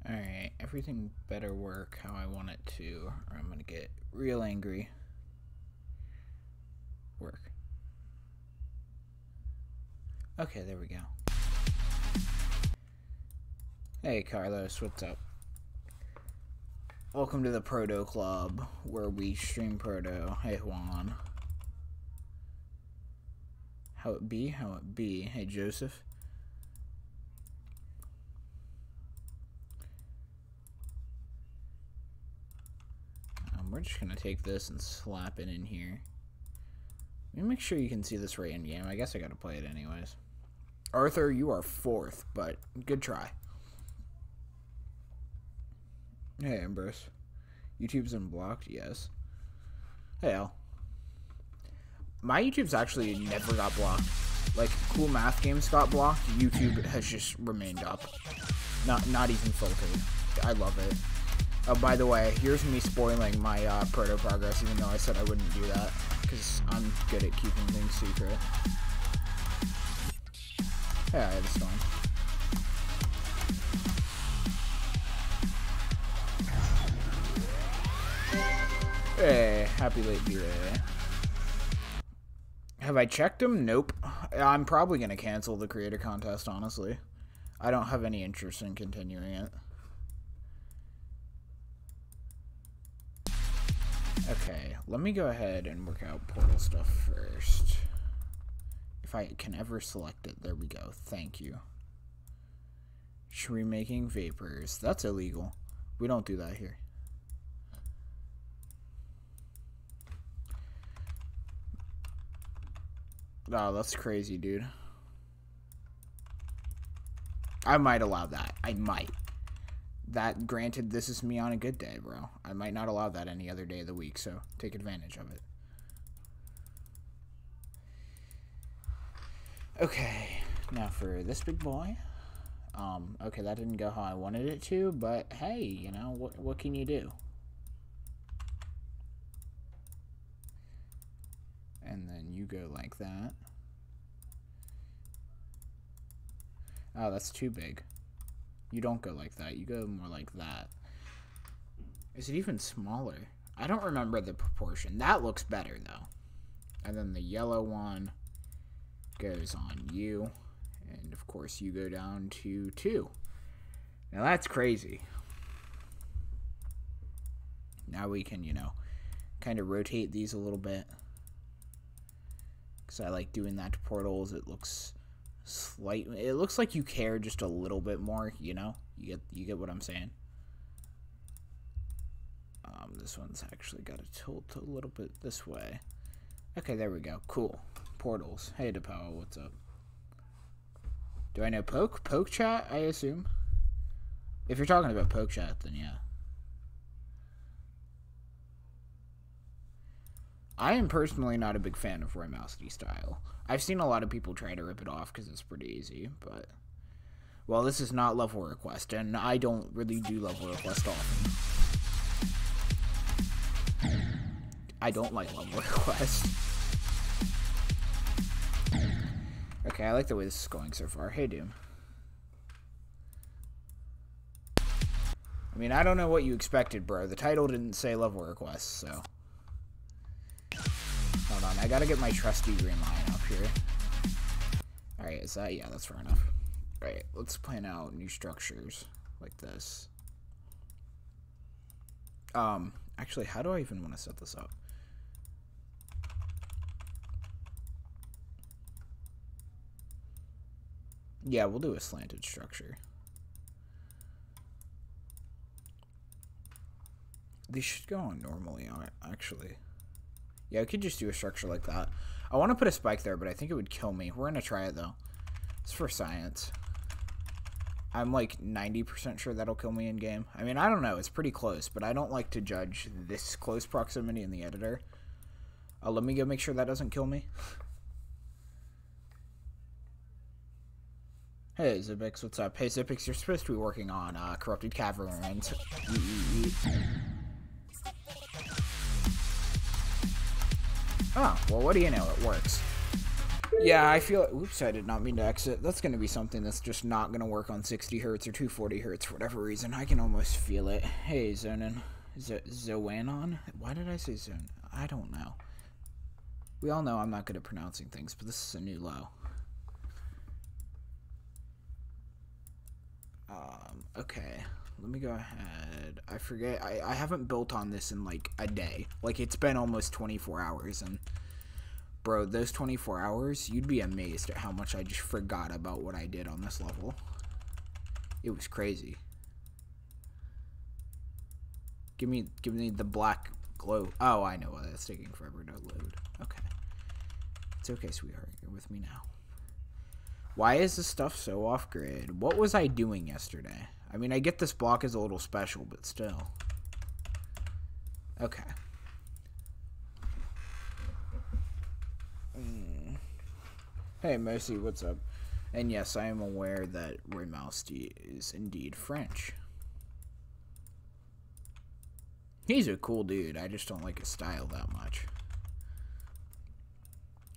Alright, everything better work how I want it to, or I'm gonna get real angry. Work. Okay, there we go. Hey Carlos, what's up? Welcome to the Proto Club, where we stream Proto. Hey Juan. How it be? How it be? Hey Joseph. We're just gonna take this and slap it in here. Let me make sure you can see this right in game. I guess I gotta play it anyways. Arthur, you are 4th, but good try. Hey Ambrose. YouTube's unblocked? Yes. Hey Al. My YouTube's actually never got blocked. Like, cool math games got blocked. YouTube has just remained up. Not even filtered. I love it. Oh, by the way, here's me spoiling my proto progress, even though I said I wouldn't do that, because I'm good at keeping things secret. Yeah, I had a storm. Hey, happy late B-Ray. Have I checked them? Nope. I'm probably going to cancel the creator contest, honestly. I don't have any interest in continuing it. Okay, let me go ahead and work out portal stuff first. If I can ever select it. There we go. Thank you. Tree making vapors. That's illegal. We don't do that here. Oh, that's crazy, dude. I might allow that. I might. That, granted, this is me on a good day, bro. I might not allow that any other day of the week, so take advantage of it. Okay, now for this big boy. Okay, that didn't go how I wanted it to, but hey, you know, what can you do? And then you go like that. Oh, that's too big. You don't go like that. You go more like that. Is it even smaller? I don't remember the proportion. That looks better, though. And then the yellow one goes on you. And, of course, you go down to 2. Now, that's crazy. Now we can, you know, kind of rotate these a little bit. Because I like doing that to portals. It looks slightly, it looks like you care just a little bit more, you know? You get what I'm saying? This one's actually got to tilt a little bit this way. Okay, there we go. Cool. Portals. Hey, DePow, what's up? Do I know Poke? Poke chat, I assume? If you're talking about Poke chat, then yeah. I am personally not a big fan of Roy Mousety style. I've seen a lot of people try to rip it off because it's pretty easy, but... Well, this is not level request, and I don't really do level request often. I don't like level request. Okay, I like the way this is going so far. Hey, Doom. I mean, I don't know what you expected, bro. The title didn't say level request, so... Hold on, I gotta get my trusty green line up here. Alright, is that? Yeah, that's far enough. Alright, let's plan out new structures like this. Actually, how do I even want to set this up? Yeah, we'll do a slanted structure. These should go on normally, actually. Yeah, we could just do a structure like that. I want to put a spike there, but I think it would kill me. We're going to try it, though. It's for science. I'm like 90% sure that'll kill me in game. I mean, I don't know. It's pretty close, but I don't like to judge this close proximity in the editor. Let me go make sure that doesn't kill me. Hey, Zipix, what's up? Hey, Zipix, you're supposed to be working on Corrupted Caverns. Oh, well, what do you know? It works. Yeah, I feel. Oops, I did not mean to exit. That's going to be something that's just not going to work on 60 hertz or 240 hertz for whatever reason. I can almost feel it. Hey, Zonin. Zoanon? Why did I say Zone? I don't know. We all know I'm not good at pronouncing things, but this is a new low. Okay. Let me go ahead. I forget. I haven't built on this in like a day. Like, it's been almost 24 hours, and bro, those 24 hours, you'd be amazed at how much I just forgot about what I did on this level. It was crazy. Give me the black glow. Oh, I know why that's taking forever to load. Okay. It's okay, sweetheart. You're with me now. Why is this stuff so off-grid? What was I doing yesterday? I mean, I get this block is a little special, but still. Okay. Hey, Mercy, what's up? And yes, I am aware that Roy Mousty is indeed French. He's a cool dude. I just don't like his style that much.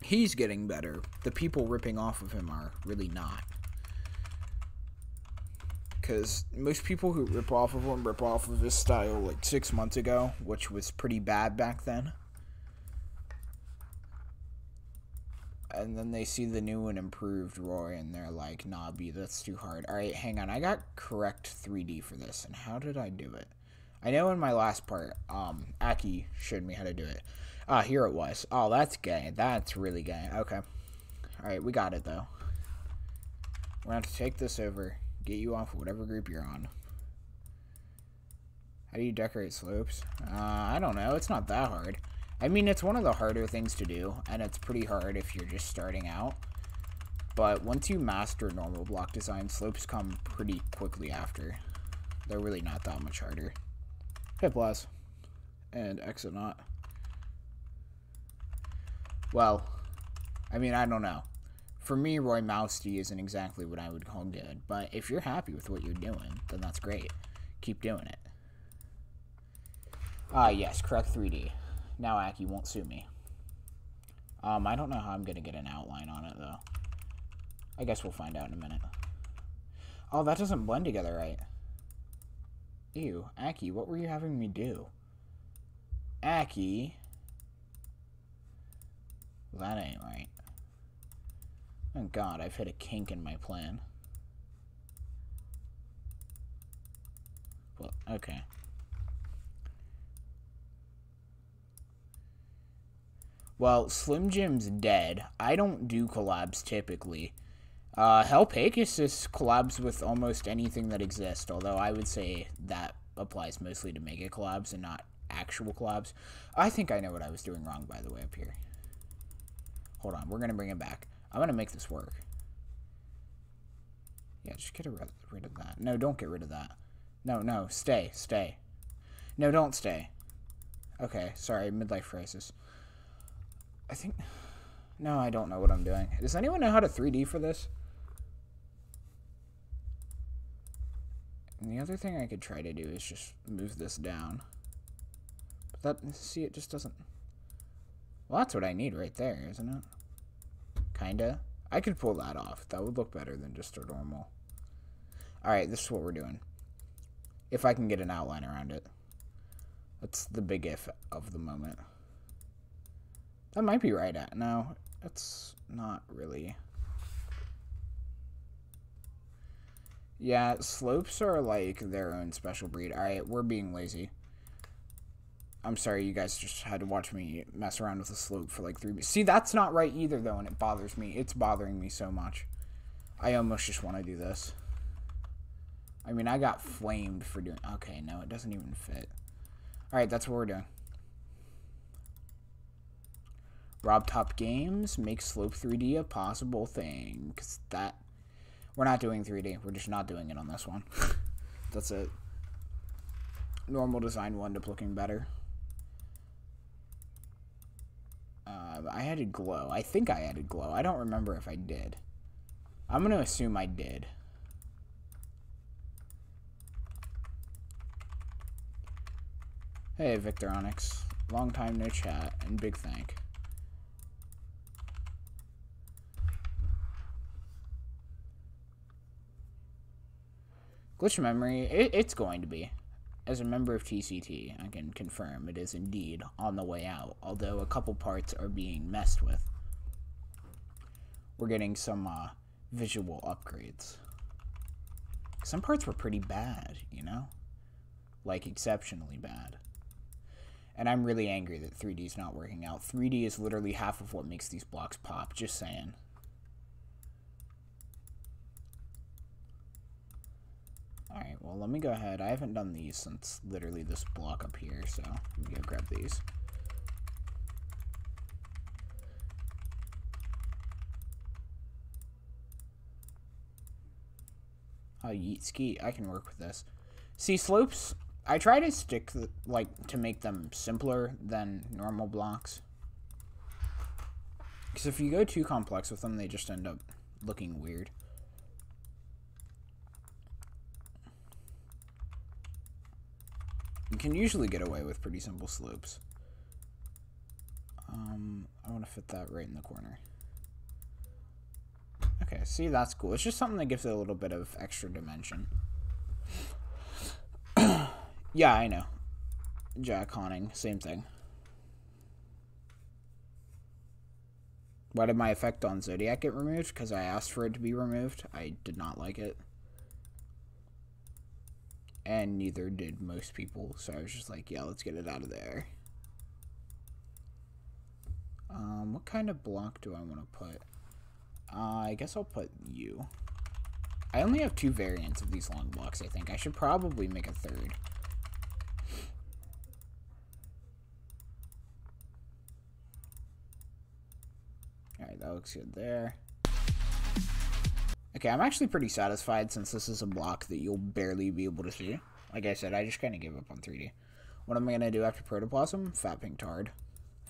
He's getting better. The people ripping off of him are really not. Because most people who rip off of him rip off of his style like 6 months ago, which was pretty bad back then. And then they see the new and improved Roy, and they're like, nah, B, that's too hard. Alright, hang on. I got correct 3D for this, and how did I do it? I know in my last part, Aki showed me how to do it. Ah, here it was. Oh, that's gay. That's really gay. Okay. Alright, we got it, though. We're going to have to take this over, get you off whatever group you're on. How do you decorate slopes? I don't know. It's not that hard. I mean, it's one of the harder things to do, and it's pretty hard if you're just starting out. But once you master normal block design, slopes come pretty quickly after. They're really not that much harder. Hit plus. And exit not. Well, I mean, I don't know. For me, Roy Mousty isn't exactly what I would call good, but if you're happy with what you're doing, then that's great. Keep doing it. Yes, correct 3D. Now Aki won't sue me. I don't know how I'm gonna get an outline on it, though. I guess we'll find out in a minute. Oh, that doesn't blend together right. Ew, Aki, what were you having me do? Aki. That ain't right. Oh god, I've hit a kink in my plan. Well, okay. Well, Slim Jim's dead. I don't do collabs typically. Hell Pegasus collabs with almost anything that exists, although I would say that applies mostly to mega collabs and not actual collabs. I think I know what I was doing wrong, by the way, up here. Hold on, we're going to bring it back. I'm going to make this work. Yeah, just get rid of that. No, don't get rid of that. No, no, stay. No, don't stay. Okay, sorry, midlife crisis. I think... No, I don't know what I'm doing. Does anyone know how to 3D for this? And the other thing I could try to do is just move this down. But that, see, it just doesn't... Well, that's what I need right there, isn't it? Kinda. I could pull that off. That would look better than just a normal. Alright, this is what we're doing. If I can get an outline around it. That's the big if of the moment. That might be right at. No, that's not really. Yeah, slopes are like their own special breed. Alright, we're being lazy. I'm sorry, you guys just had to watch me mess around with a slope for like 3 minutes. See, that's not right either, though, and it bothers me. It's bothering me so much. I almost just want to do this. I mean, I got flamed for doing... Okay, no, it doesn't even fit. Alright, that's what we're doing. Rob Top Games makes Slope 3D a possible thing. Because that... We're not doing 3D. We're just not doing it on this one. That's it. Normal design will end up looking better. I added glow. I think I added glow. I don't remember if I did. I'm going to assume I did. Hey, Victor Onyx. Long time no chat, and big thank. Glitch memory, it's going to be. As a member of TCT, I can confirm it is indeed on the way out, although a couple parts are being messed with. We're getting some visual upgrades. Some parts were pretty bad, you know? Like, exceptionally bad. And I'm really angry that 3D is not working out. 3D is literally half of what makes these blocks pop, just saying. Alright, well, let me go ahead. I haven't done these since literally this block up here, so let me go grab these. Oh, yeet ski. I can work with this. See, slopes, I try to stick, to make them simpler than normal blocks. Because if you go too complex with them, they just end up looking weird. You can usually get away with pretty simple slopes. I want to fit that right in the corner. Okay, see, that's cool. It's just something that gives it a little bit of extra dimension. Yeah, I know. Jack Honning, same thing. Why did my effect on Zodiac get removed? Because I asked for it to be removed. I did not like it. And neither did most people, so I was just like, yeah, let's get it out of there. What kind of block do I want to put? I guess I'll put you. I only have 2 variants of these long blocks, I think. I should probably make a 3rd. Alright, that looks good there. Okay, I'm actually pretty satisfied since this is a block that you'll barely be able to see. Like I said, I just kind of gave up on 3D. What am I going to do after Protoplasm? Fat Pink Tard.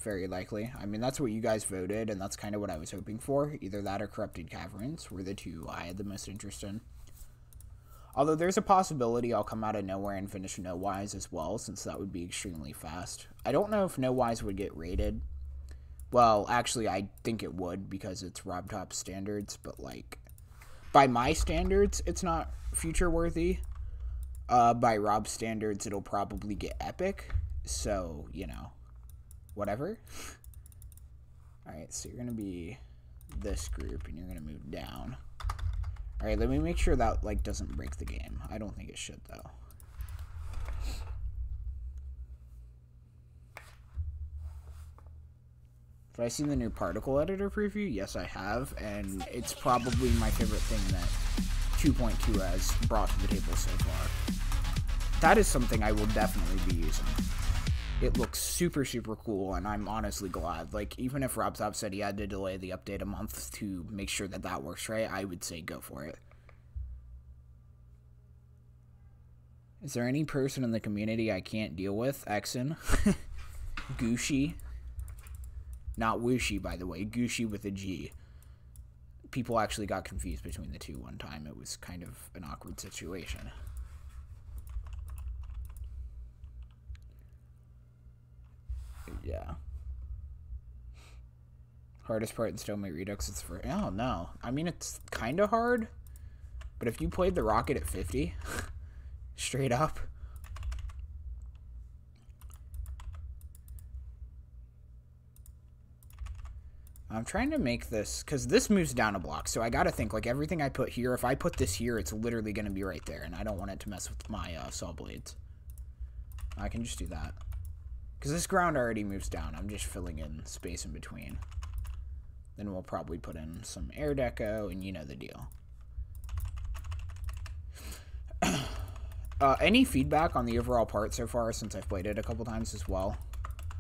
Very likely. I mean, that's what you guys voted, and that's kind of what I was hoping for. Either that or Corrupted Caverns were the 2 I had the most interest in. Although there's a possibility I'll come out of nowhere and finish No Wise as well, since that would be extremely fast. I don't know if No Wise would get rated. Well, actually, I think it would, because it's RobTop standards, but, like, by my standards, it's not future-worthy. By Rob's standards, it'll probably get epic. So, you know, whatever. Alright, so you're going to be this group, and you're going to move down. Alright, let me make sure that, like, doesn't break the game. I don't think it should, though. Have I seen the new particle editor preview? Yes, I have, and it's probably my favorite thing that 2.2 has brought to the table so far. That is something I will definitely be using. It looks super, super cool, and I'm honestly glad. Like, even if RobTop said he had to delay the update a month to make sure that that works right, I would say go for it. Is there any person in the community I can't deal with? Exen. Gucci. Not Wooshi, by the way. Gucci with a G. People actually got confused between the two one time. It was kind of an awkward situation. Yeah. Hardest part in Stalemate Redux is for... Oh, no. I mean, it's kind of hard. But if you played the Rocket at 50... straight up... I'm trying to make this... Because this moves down a block, so I gotta think, like, everything I put here, if I put this here, it's literally gonna be right there, and I don't want it to mess with my saw blades. I can just do that. Because this ground already moves down. I'm just filling in space in between. Then we'll probably put in some air deco, and you know the deal. Any feedback on the overall part so far, since I've played it a couple times as well?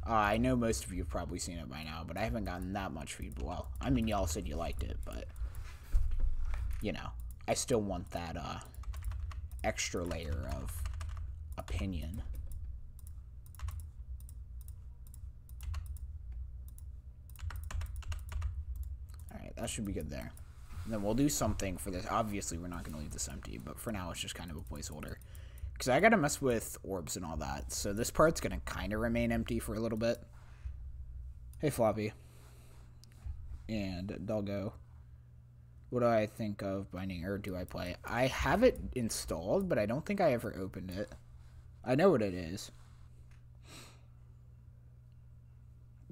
I know most of you have probably seen it by now, but I haven't gotten that much feedback. Well, I mean, y'all said you liked it, but, you know, I still want that extra layer of opinion. Alright, that should be good there. And then we'll do something for this. Obviously, we're not going to leave this empty, but for now, it's just kind of a placeholder. Because I got to mess with orbs and all that, so this part's going to kind of remain empty for a little bit. Hey, Floppy. And Doggo. What do I think of Binding, or do I play? I have it installed, but I don't think I ever opened it. I know what it is.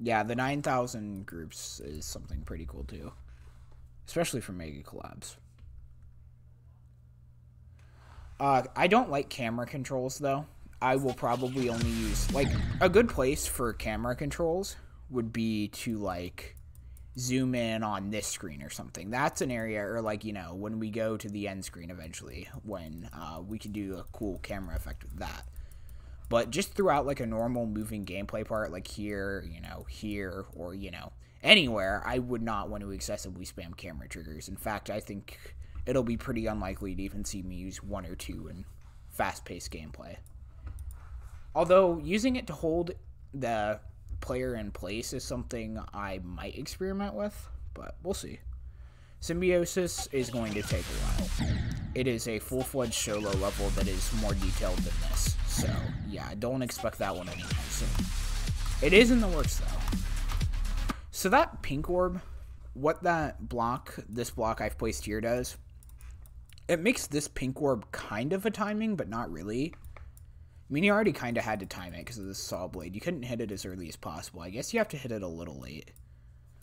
Yeah, the 9,000 groups is something pretty cool too. Especially for mega collabs. I don't like camera controls though. I will probably only use, like, a good place for camera controls would be to, like, zoom in on this screen or something. That's an area, or, like, you know, when we go to the end screen eventually, when we can do a cool camera effect with that. But just throughout, like, a normal moving gameplay part, like here, you know, here, or, you know, anywhere, I would not want to excessively spam camera triggers. In fact, I think it'll be pretty unlikely to even see me use one or two in fast-paced gameplay. Although, using it to hold the player in place is something I might experiment with, but we'll see. Symbiosis is going to take a while. It is a full-fledged solo level that is more detailed than this, so yeah, don't expect that one anytime soon. It is in the works, though. So that pink orb, what that block, this block I've placed here does, it makes this pink orb kind of a timing, but not really. I mean, you already kind of had to time it because of the saw blade. You couldn't hit it as early as possible. I guess you have to hit it a little late.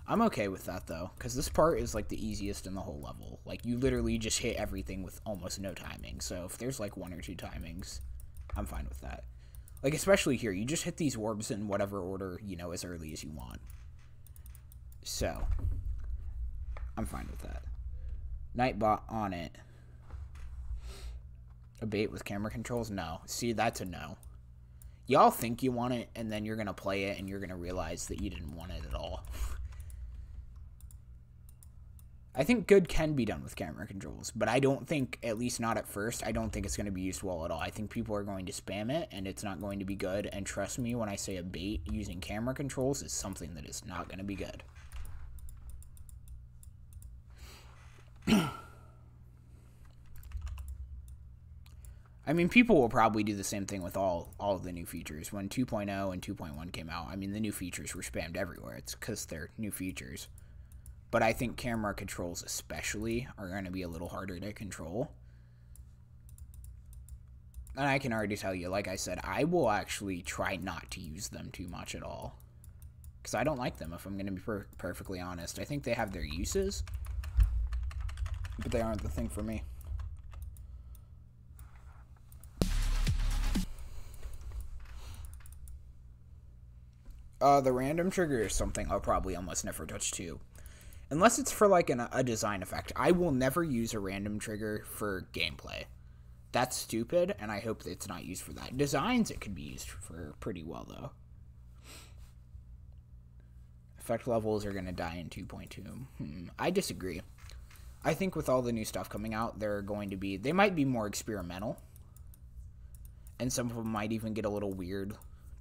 I'm okay with that, though, because this part is, like, the easiest in the whole level. Like, you literally just hit everything with almost no timing. So if there's, like, 1 or 2 timings, I'm fine with that. Like, especially here, you just hit these orbs in whatever order, you know, as early as you want. So, I'm fine with that. Nightbot on it. A bait with camera controls? No. See, that's a no. Y'all think you want it, and then you're going to play it, and you're going to realize that you didn't want it at all. I think good can be done with camera controls, but I don't think, at least not at first, I don't think it's going to be used well at all. I think people are going to spam it, and it's not going to be good, and trust me when I say a bait using camera controls is something that is not going to be good. I mean, people will probably do the same thing with all of the new features. When 2.0 and 2.1 came out, I mean, the new features were spammed everywhere. It's because they're new features. But I think camera controls especially are going to be a little harder to control. And I can already tell you, like I said, I will actually try not to use them too much at all. Because I don't like them, if I'm going to be perfectly honest. I think they have their uses, but they aren't the thing for me. The random trigger is something I'll probably almost never touch too. Unless it's for like a design effect. I will never use a random trigger for gameplay. That's stupid, and I hope that it's not used for that. Designs it could be used for pretty well, though. Effect levels are going to die in 2.2. I disagree. I think with all the new stuff coming out, they might be more experimental. And some of them might even get a little weird,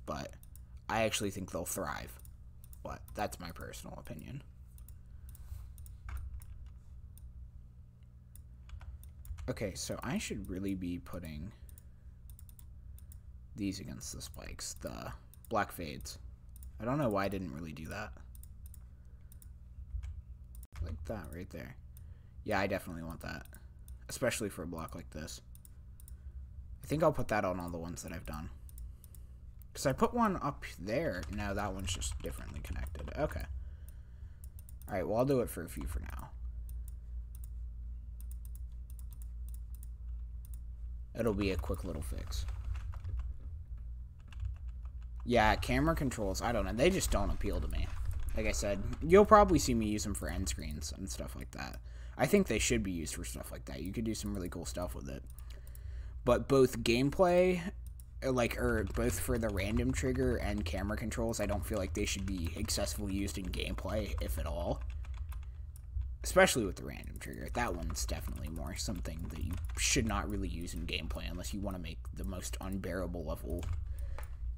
but I actually think they'll thrive. But that's my personal opinion. Okay, so I should really be putting these against the spikes, the black fades. I don't know why I didn't really do that. Like that right there. Yeah, I definitely want that. Especially for a block like this. I think I'll put that on all the ones that I've done. Because I put one up there. No, that one's just differently connected. Okay. Alright, well, I'll do it for a few for now. It'll be a quick little fix. Yeah, camera controls, I don't know. They just don't appeal to me. Like I said, you'll probably see me use them for end screens and stuff like that. I think they should be used for stuff like that. You could do some really cool stuff with it. But both gameplay, or both for the random trigger and camera controls, I don't feel like they should be excessively used in gameplay, if at all. Especially with the random trigger. That one's definitely more something that you should not really use in gameplay unless you want to make the most unbearable level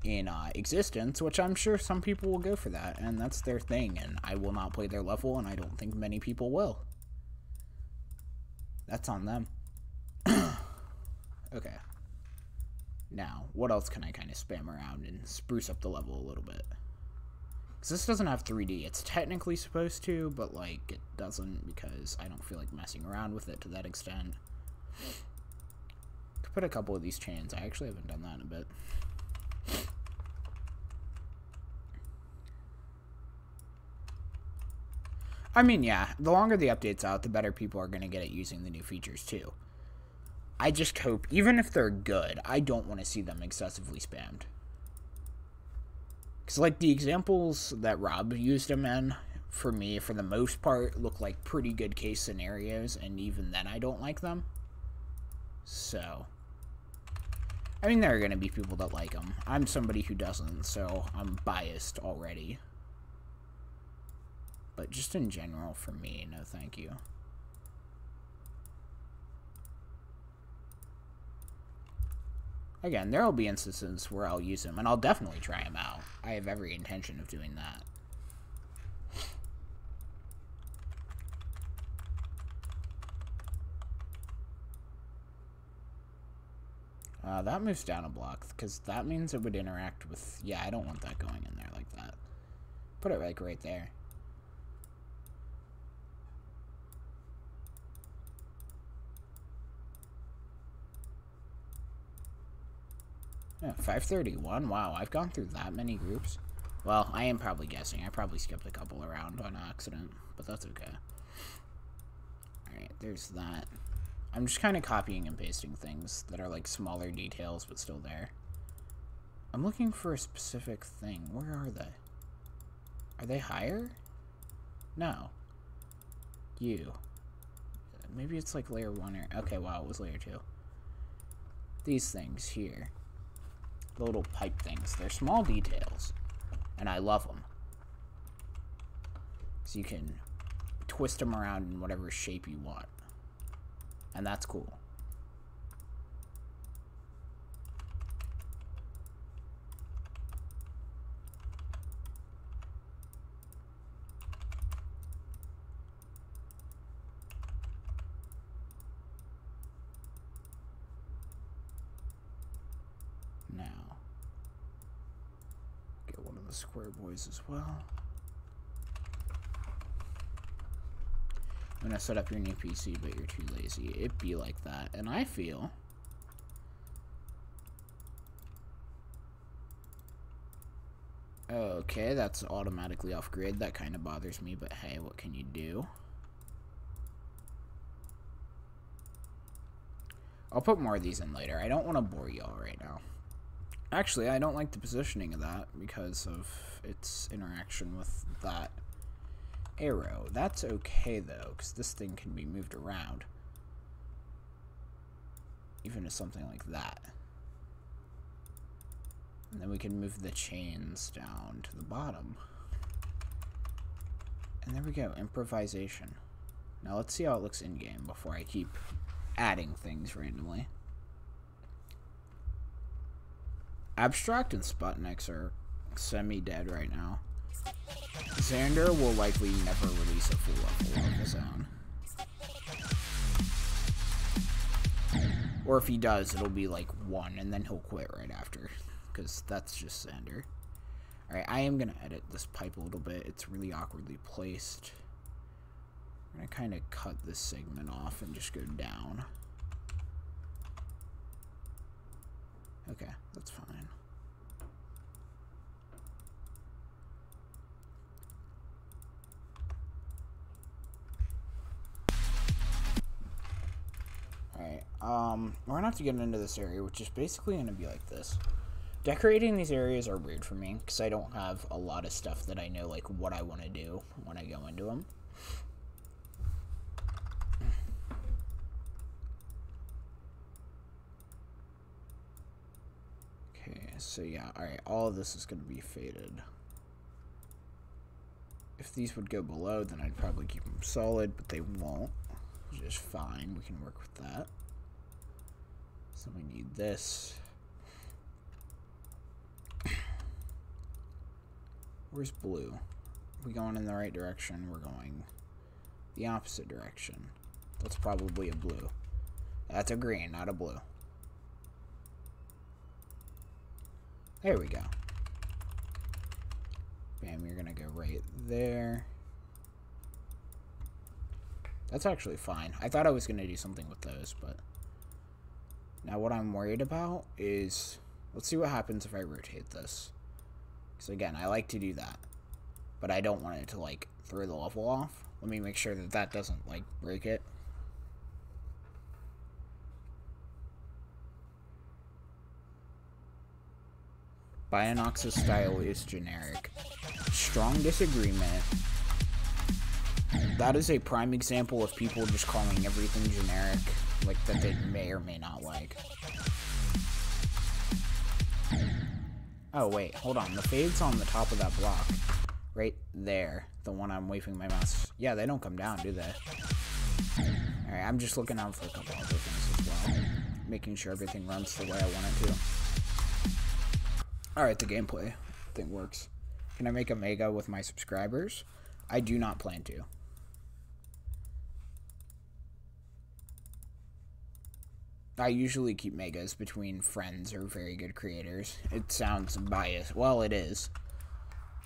in existence, which I'm sure some people will go for that, and that's their thing, and I will not play their level, and I don't think many people will. That's on them. Okay. Now, what else can I kind of spam around and spruce up the level a little bit? Because this doesn't have 3D. It's technically supposed to, but, like, it doesn't because I don't feel like messing around with it to that extent. Could put a couple of these chains. I actually haven't done that in a bit. I mean, yeah, the longer the update's out, the better people are going to get at using the new features, too. I just hope, even if they're good, I don't want to see them excessively spammed. Because, like, the examples that Rob used them in, for me, for the most part, look like pretty good case scenarios, and even then I don't like them. So, I mean, there are going to be people that like them. I'm somebody who doesn't, so I'm biased already. But just in general, for me, no thank you. Again, there will be instances where I'll use them, and I'll definitely try them out. I have every intention of doing that. That moves down a block, because that means it would interact with... Yeah, I don't want that going in there like that. Put it, like, right there. Yeah, 531. Wow, I've gone through that many groups. Well, I am probably guessing. I probably skipped a couple around on accident, but that's okay. Alright, there's that. I'm just kind of copying and pasting things that are like smaller details, but still there. I'm looking for a specific thing. Where are they? Are they higher? No. You. Maybe it's like layer 1 or... Okay, wow, it was layer 2. These things here. The little pipe things. They're small details. And I love them. So you can twist them around in whatever shape you want. And that's cool. Now, get one of the square boys as well. I'm gonna set up your new PC, but you're too lazy. It'd be like that, and I feel okay, that's automatically off grid. That kind of bothers me, but hey, what can you do? I'll put more of these in later. I don't want to bore y'all right now. Actually, I don't like the positioning of that because of its interaction with that arrow. That's okay, though, because this thing can be moved around. Even to something like that. And then we can move the chains down to the bottom. And there we go, improvisation. Now let's see how it looks in-game before I keep adding things randomly. Abstract and Sputniks are semi-dead right now. Xander will likely never release a full level of his own. Or if he does, it'll be like 1, and then he'll quit right after. Because that's just Xander. Alright, I am going to edit this pipe a little bit. It's really awkwardly placed. I'm going to kind of cut this segment off and just go down. Okay, that's fine. Alright, we're gonna have to get into this area, which is basically gonna be like this. Decorating these areas are weird for me, because I don't have a lot of stuff that I know, like, what I want to do when I go into them. Okay, so yeah, alright, all of this is gonna be faded. If these would go below, then I'd probably keep them solid, but they won't. Which is fine, we can work with that. So we need this. Where's blue? Are we going in the right direction? We're going the opposite direction. That's probably a blue. That's a green, not a blue. There we go. Bam, you're gonna go right there. That's actually fine. I thought I was gonna do something with those, but... Now what I'm worried about is... Let's see what happens if I rotate this. Because again, I like to do that. But I don't want it to, like, throw the level off. Let me make sure that that doesn't, like, break it. Bionox's style is generic. Strong disagreement. That is a prime example of people just calling everything generic, like, that they may or may not like. Oh, wait, hold on. The fade's on the top of that block. Right there. The one I'm waving my mouse. Yeah, they don't come down, do they? Alright, I'm just looking out for a couple other things as well. Making sure everything runs the way I want it to. Alright, the gameplay thing works. Can I make a mega with my subscribers? I do not plan to. I usually keep megas between friends or very good creators. It sounds biased. Well, it is.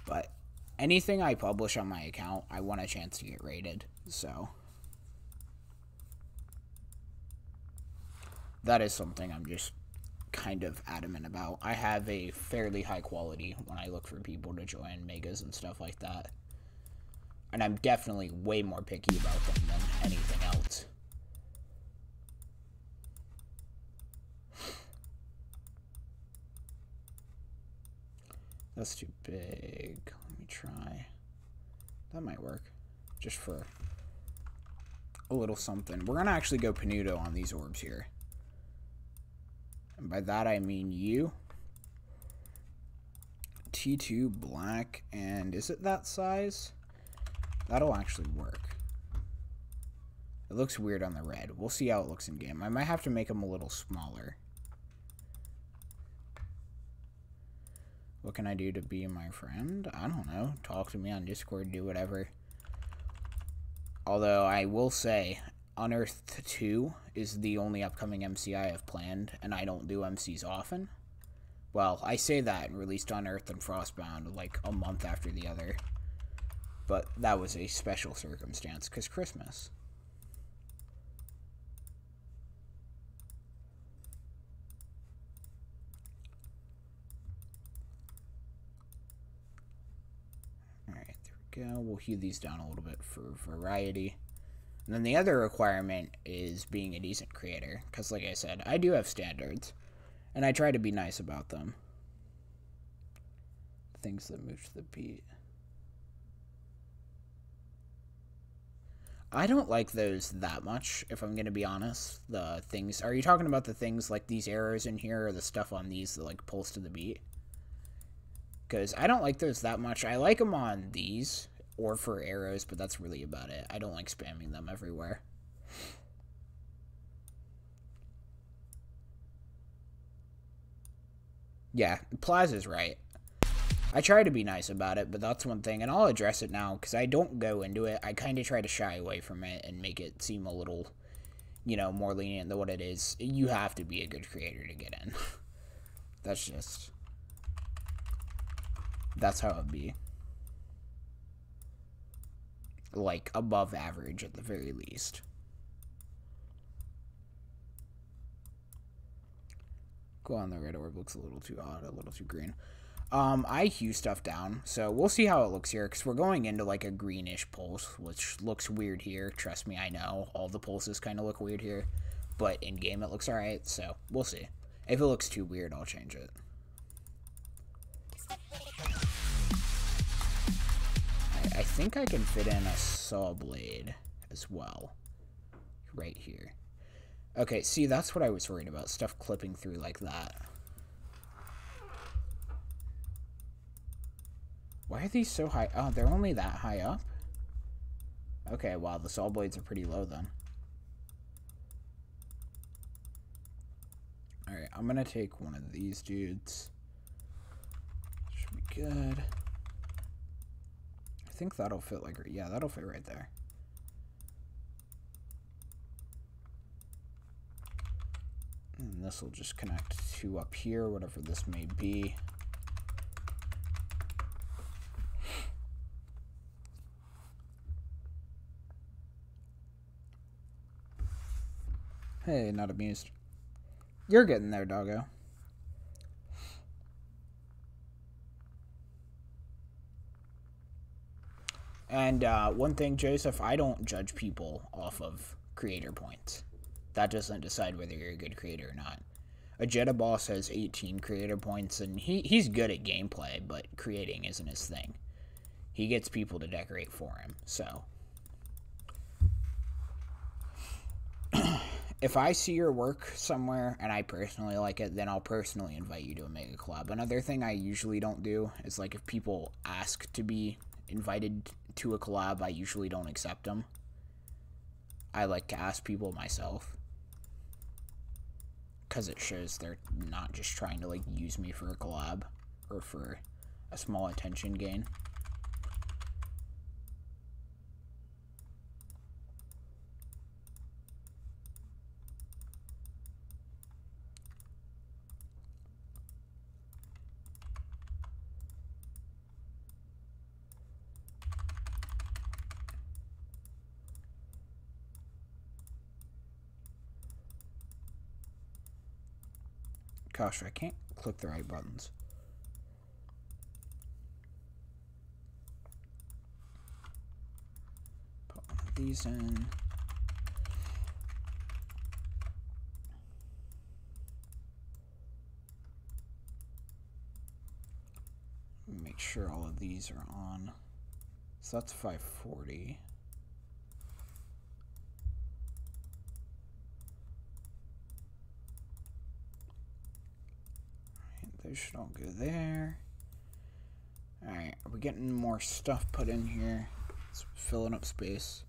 But anything I publish on my account, I want a chance to get rated. So that is something I'm just kind of adamant about. I have a fairly high quality when I look for people to join megas and stuff like that. And I'm definitely way more picky about them than anything else. That's too big. Let me try. That might work. Just for a little something. We're going to actually go Panuto on these orbs here. And by that I mean you. T2 black. And is it that size? That'll actually work. It looks weird on the red. We'll see how it looks in game. I might have to make them a little smaller. What can I do to be my friend? I don't know. Talk to me on Discord, do whatever. Although, I will say, Unearthed 2 is the only upcoming MC I have planned, and I don't do MCs often. Well, I say that and released Unearthed and Frostbound like a month after the other. But that was a special circumstance, because Christmas. We'll hue these down a little bit for variety. And then the other requirement is being a decent creator. Because like I said, I do have standards. And I try to be nice about them. Things that move to the beat. I don't like those that much, if I'm going to be honest. The things... Are you talking about the things like these arrows in here, or the stuff on these that like pulse to the beat? Because I don't like those that much. I like them on these, or for arrows, but that's really about it. I don't like spamming them everywhere. Yeah, Plaza's right. I try to be nice about it, but that's one thing, and I'll address it now, because I don't go into it. I kind of try to shy away from it and make it seem a little, you know, more lenient than what it is. You have to be a good creator to get in. That's just... That's how it'd be. Like, above average at the very least. Go on, the red orb looks a little too odd, a little too green. I hue stuff down, so we'll see how it looks here, because we're going into, like, a greenish pulse, which looks weird here. Trust me, I know. All the pulses kind of look weird here, but in-game it looks alright, so we'll see. If it looks too weird, I'll change it. I think I can fit in a saw blade as well. Right here. Okay, see, that's what I was worried about. Stuff clipping through like that. Why are these so high? Oh, they're only that high up? Okay, wow, the saw blades are pretty low then. Alright, I'm gonna take one of these dudes. Should be good. I think that'll fit like, yeah, that'll fit right there. And this will just connect to up here, whatever this may be. Hey, not amused. You're getting there, doggo. And one thing, Joseph, I don't judge people off of creator points. That doesn't decide whether you're a good creator or not. A Jetta boss has 18 creator points, and he's good at gameplay, but creating isn't his thing. He gets people to decorate for him, so. If I see your work somewhere and I personally like it, then I'll personally invite you to a mega collab. Another thing I usually don't do is, like, if people ask to be invited to a collab, I usually don't accept them. I like to ask people myself, because it shows they're not just trying to, like, use me for a collab or for a small attention gain. Gosh, I can't click the right buttons. Put one of these in. Make sure all of these are on. So that's 540. Those should all go there. Alright, are we getting more stuff put in here? It's filling up space.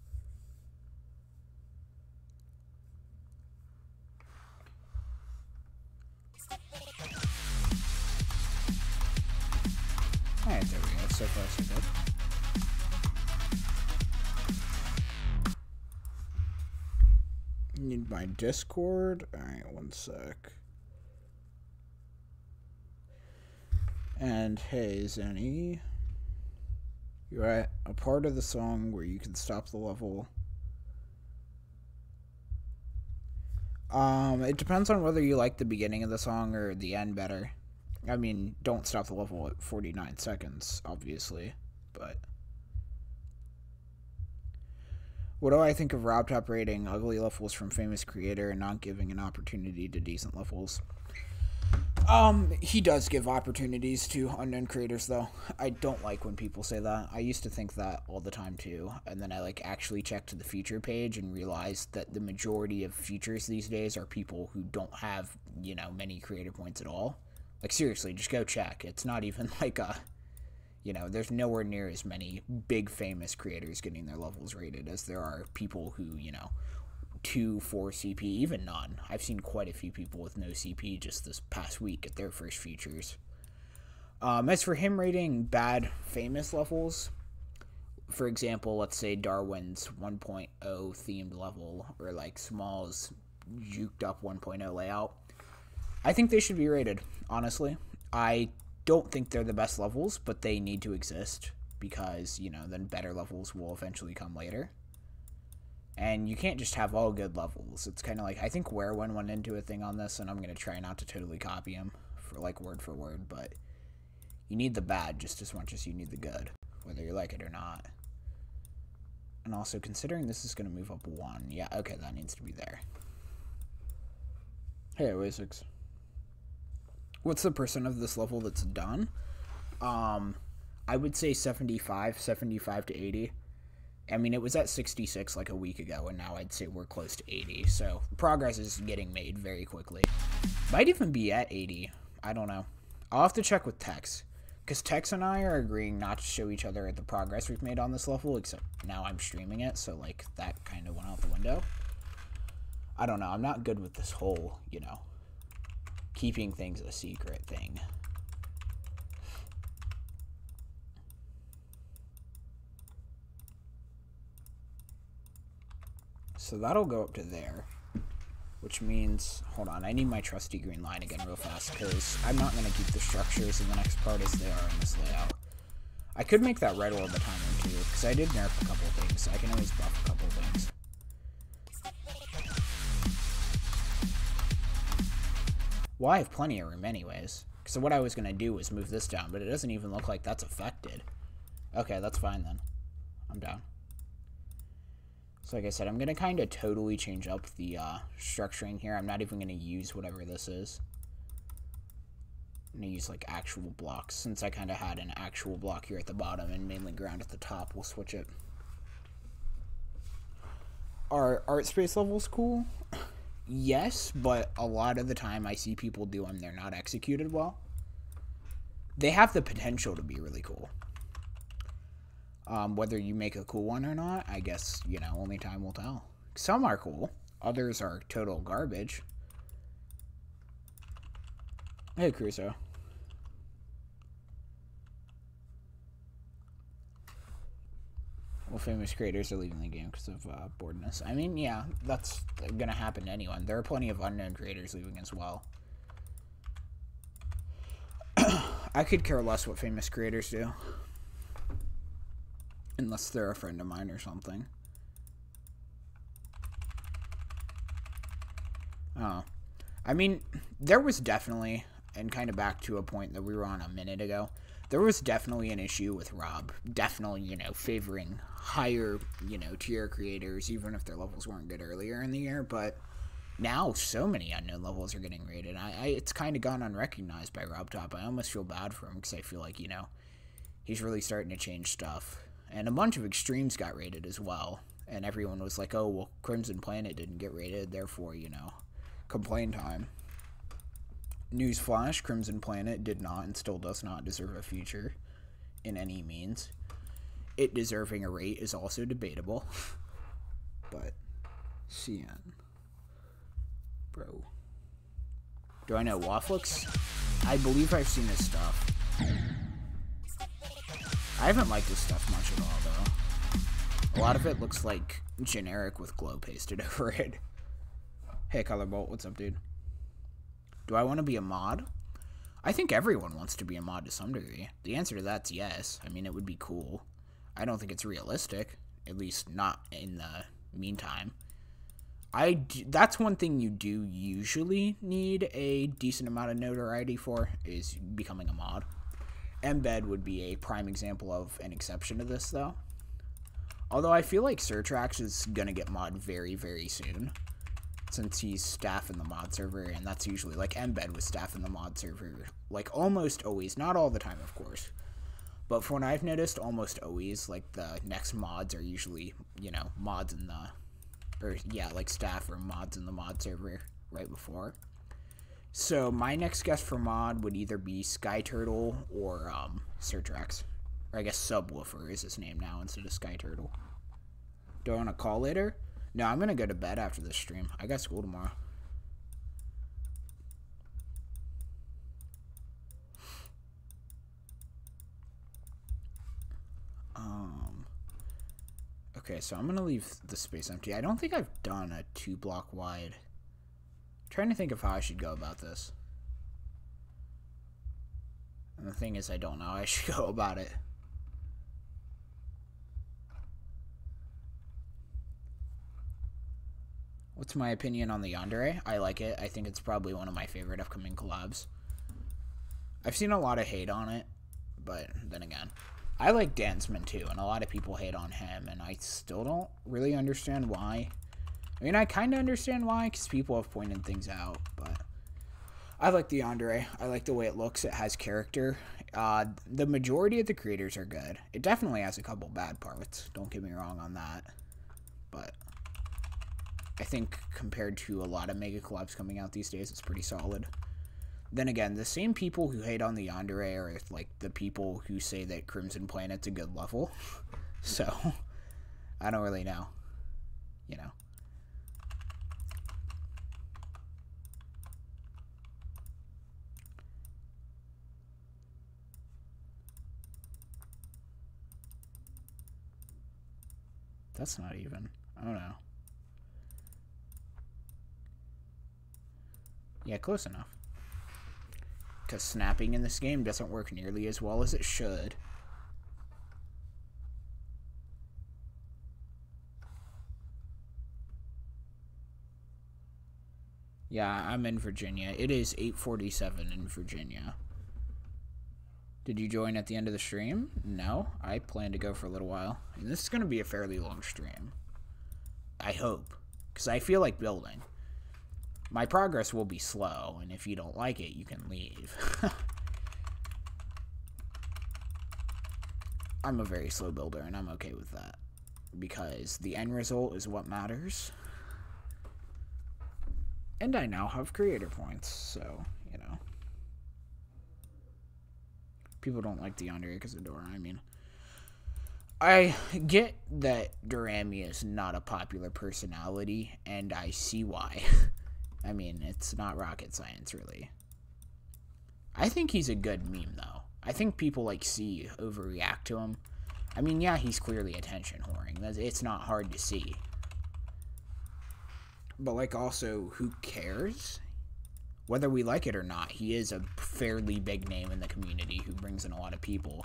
Alright, there we go. So far, so good. Need my Discord. Alright, one sec. And hey, Zenny, you're at a part of the song where you can stop the level. It depends on whether you like the beginning of the song or the end better. I mean, don't stop the level at 49 seconds, obviously, but. What do I think of RobTop rating ugly levels from famous creator and not giving an opportunity to decent levels? He does give opportunities to unknown creators, though. I don't like when people say that. I used to think that all the time, too. And then I, like, actually checked the feature page and realized that the majority of features these days are people who don't have, you know, many creator points at all. Like, seriously, just go check. It's not even, like, you know, there's nowhere near as many big famous creators getting their levels rated as there are people who, you know, 2, 4 CP, even none. I've seen quite a few people with no CP just this past week at their first features. As for him rating bad famous levels, for example, let's say Darwin's 1.0 themed level, or like Small's juked up 1.0 layout, I think they should be rated, honestly. I don't think they're the best levels, but they need to exist because, you know, then better levels will eventually come later. And you can't just have all good levels. It's kind of like, I think Werewin went into a thing on this, and I'm going to try not to totally copy him for like word for word, but you need the bad just as much as you need the good, whether you like it or not. And also, considering this is going to move up 1, yeah, okay, that needs to be there. Hey, Oasix. What's the percent of this level that's done? I would say 75 to 80. I mean, it was at 66 like a week ago, and now I'd say we're close to 80. So progress is getting made very quickly. Might even be at 80. I don't know. I'll have to check with Tex, because Tex and I are agreeing not to show each other the progress we've made on this level, except now I'm streaming it, so like that kind of went out the window. I don't know. I'm not good with this whole, you know, keeping things a secret thing. So that'll go up to there, which means, hold on, I need my trusty green line again real fast, because I'm not going to keep the structures in the next part as they are in this layout. I could make that red orb a timer too, because I did nerf a couple things, so I can always buff a couple things. Well, I have plenty of room anyways. So what I was going to do was move this down, but it doesn't even look like that's affected. Okay, that's fine then. I'm down. So like I said, I'm going to kind of totally change up the structuring here. I'm not even going to use whatever this is. I'm going to use like actual blocks. Since I kind of had an actual block here at the bottom and mainly ground at the top, we'll switch it. Are art space levels cool? Yes, but a lot of the time I see people do them, they're not executed well. They have the potential to be really cool. Whether you make a cool one or not, I guess, you know, only time will tell. Some are cool. Others are total garbage. Hey, Crusoe. Well, famous creators are leaving the game because of boredness. I mean, yeah, that's going to happen to anyone. There are plenty of unknown creators leaving as well. I could care less what famous creators do. Unless they're a friend of mine or something. Oh. I mean, there was definitely, and kind of back to a point that we were on a minute ago, there was definitely an issue with Rob. Definitely, you know, favoring higher, you know, tier creators, even if their levels weren't good earlier in the year. But now so many unknown levels are getting rated. It's kind of gone unrecognized by RobTop. I almost feel bad for him because I feel like, you know, he's really starting to change stuff. And a bunch of extremes got rated as well. And everyone was like, oh, well, Crimson Planet didn't get rated, therefore, you know, complain time. Newsflash, Crimson Planet did not and still does not deserve a feature in any means. It deserving a rate is also debatable. But, CN. Bro. Do I know Wafflix? I believe I've seen his stuff. I haven't liked his stuff much at all, though. A lot of it looks like generic with glow pasted over it. Hey, Colorbolt, what's up, dude? Do I want to be a mod? I think everyone wants to be a mod to some degree. The answer to that's yes. I mean, it would be cool. I don't think it's realistic. At least not in the meantime. That's one thing you do usually need a decent amount of notoriety for, is becoming a mod. Embed would be a prime example of an exception to this, though. Although I feel like Surtrax is going to get mod very, very soon. Since he's staff in the mod server, and that's usually, like, Embed was staff in the mod server, like, almost always. Not all the time, of course. But from what I've noticed, almost always, like, the next mods are usually, you know, mods in the, or, yeah, like, staff or mods in the mod server right before. So, my next guess for mod would either be Sky Turtle or, Surtrax. Or I guess Subwoofer is his name now instead of Sky Turtle. Do I want to call later? No, I'm going to go to bed after this stream. I got school tomorrow. Okay, so I'm going to leave the space empty. I don't think I've done a 2-block wide. I'm trying to think of how I should go about this. And the thing is, I don't know how I should go about it. What's my opinion on the Yandere? I like it. I think it's probably one of my favorite upcoming collabs. I've seen a lot of hate on it, but then again, I like Dansman too, and a lot of people hate on him, and I still don't really understand why. I mean, I kind of understand why, because people have pointed things out, but I like the Yandere. I like the way it looks. It has character. The majority of the creators are good. It definitely has a couple bad parts. Don't get me wrong on that, but I think compared to a lot of mega collabs coming out these days, it's pretty solid. Then again, the same people who hate on the Yandere are like the people who say that Crimson Planet's a good level. So, I don't really know. You know. That's not even. I don't know. Yeah, close enough. Because snapping in this game doesn't work nearly as well as it should. Yeah, I'm in Virginia. It is 8:47 in Virginia. Did you join at the end of the stream? No, I plan to go for a little while. And this is going to be a fairly long stream. I hope. Because I feel like building. My progress will be slow, and if you don't like it, you can leave. I'm a very slow builder, and I'm okay with that. Because the end result is what matters. And I now have creator points, so, you know. People don't like DeAndre because of Dora. I mean, I get that Durami is not a popular personality, and I see why. I mean, it's not rocket science, really. I think he's a good meme, though. I think people, like, overreact to him. I mean, yeah, he's clearly attention whoring. It's not hard to see. But, like, also, who cares? Whether we like it or not, he is a fairly big name in the community who brings in a lot of people.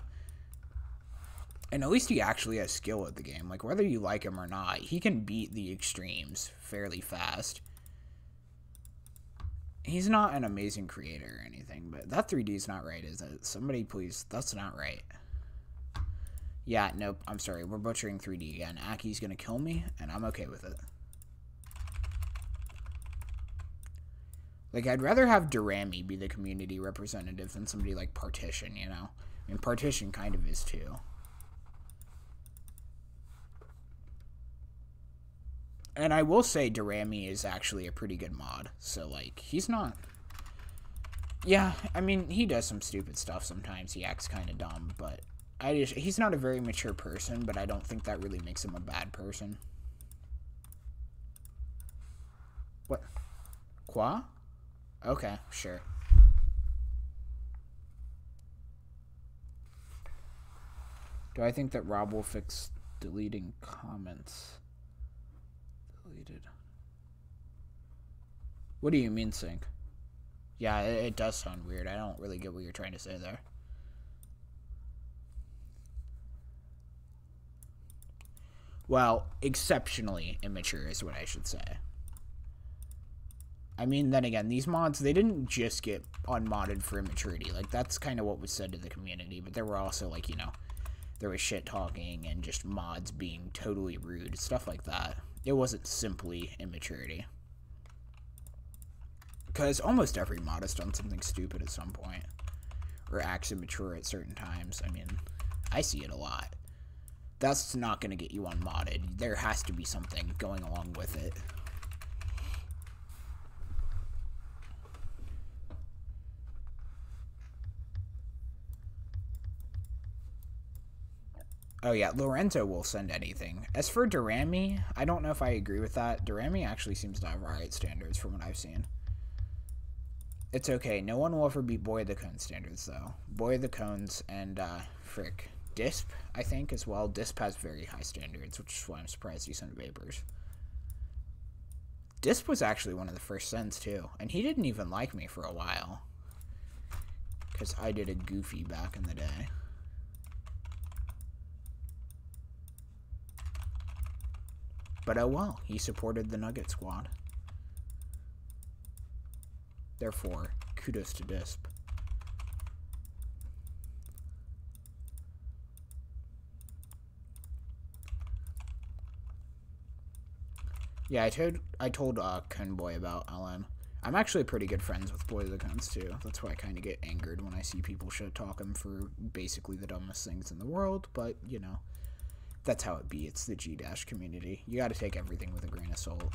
And at least he actually has skill at the game. Like, whether you like him or not, he can beat the extremes fairly fast. He's not an amazing creator or anything, but that 3D is not right, is it? Somebody please, that's not right. Yeah, nope, I'm sorry, we're butchering 3D again. Aki's gonna kill me, and I'm okay with it. Like, I'd rather have Durami be the community representative than somebody like Partition, you know? I mean, Partition kind of is, too. And I will say Durami is actually a pretty good mod. So, like, he's not... Yeah, I mean, he does some stupid stuff sometimes. He acts kind of dumb, but... he's not a very mature person, but I don't think that really makes him a bad person. What? Qua? Okay, sure. Do I think that Rob will fix deleting comments? Deleted. What do you mean, Sync? Yeah, it does sound weird. I don't really get what you're trying to say there. Well, exceptionally immature is what I should say. I mean, then again, these mods, they didn't just get unmodded for immaturity. Like, that's kind of what was said to the community, but there were also, like, you know, there was shit-talking and just mods being totally rude, stuff like that. It wasn't simply immaturity. Because almost every mod has done something stupid at some point. Or acts immature at certain times. I mean, I see it a lot. That's not going to get you unmodded. There has to be something going along with it. Oh yeah, Lorenzo will send anything. As for Durami, I don't know if I agree with that. Durami actually seems to have alright standards from what I've seen. It's okay. No one will ever beat Boy of the Cones standards, though. Boy of the Cones and, frick, Disp, I think, as well. Disp has very high standards, which is why I'm surprised he sent Vapors. Disp was actually one of the first sends, too. And he didn't even like me for a while. Because I did a goofy back in the day. But oh well, he supported the Nugget Squad. Therefore, kudos to Disp. Yeah, I told Conboy about LM. I'm actually pretty good friends with Boy of the Cones too. That's why I kind of get angered when I see people shit talk him for basically the dumbest things in the world. But you know, that's how it be. It's the G Dash community. You got to take everything with a grain of salt.